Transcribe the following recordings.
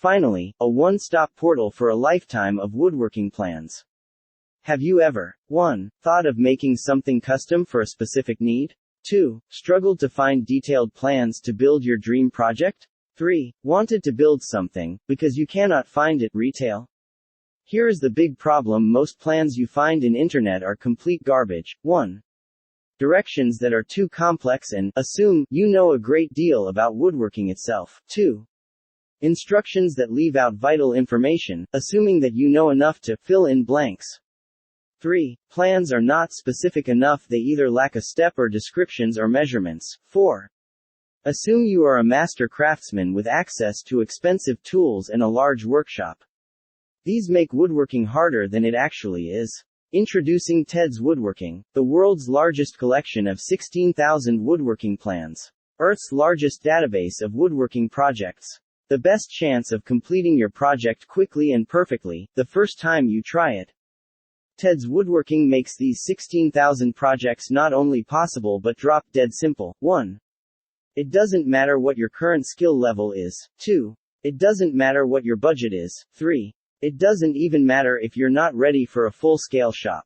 Finally, a one-stop portal for a lifetime of woodworking plans. Have you ever 1. Thought of making something custom for a specific need? 2. Struggled to find detailed plans to build your dream project? 3. Wanted to build something, because you cannot find it retail? Here is the big problem: most plans you find in internet are complete garbage. 1. Directions that are too complex and assume you know a great deal about woodworking itself. 2. Instructions that leave out vital information, assuming that you know enough to fill in blanks. 3. Plans are not specific enough, they either lack a step or descriptions or measurements. 4. Assume you are a master craftsman with access to expensive tools and a large workshop. These make woodworking harder than it actually is. Introducing Ted's Woodworking, the world's largest collection of 16,000 woodworking plans. Earth's largest database of woodworking projects. The best chance of completing your project quickly and perfectly, the first time you try it. Ted's Woodworking makes these 16,000 projects not only possible but drop dead simple. 1. It doesn't matter what your current skill level is. 2. It doesn't matter what your budget is. 3. It doesn't even matter if you're not ready for a full-scale shop.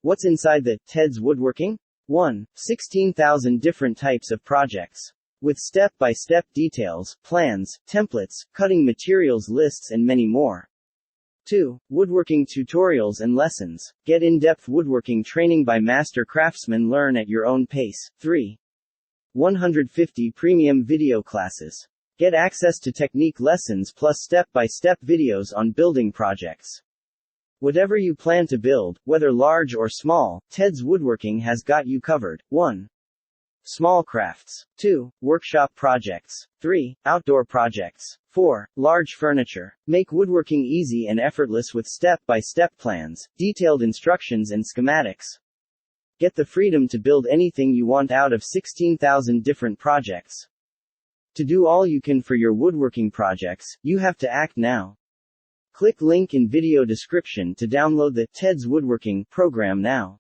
What's inside the Ted's Woodworking? 1. 16,000 different types of projects. With step-by-step details, plans, templates, cutting materials lists and many more. 2. Woodworking tutorials and lessons. Get in-depth woodworking training by master craftsmen. Learn at your own pace. 3. 150 premium video classes. Get access to technique lessons plus step-by-step videos on building projects. Whatever you plan to build, whether large or small, Ted's Woodworking has got you covered. 1. Small crafts. 2. Workshop projects. 3. Outdoor projects. 4. Large furniture. Make woodworking easy and effortless with step-by-step plans, detailed instructions and schematics. Get the freedom to build anything you want out of 16,000 different projects. To do all you can for your woodworking projects, you have to act now. Click link in video description to download the Ted's Woodworking program now.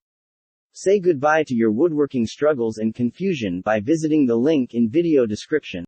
Say goodbye to your woodworking struggles and confusion by visiting the link in video description.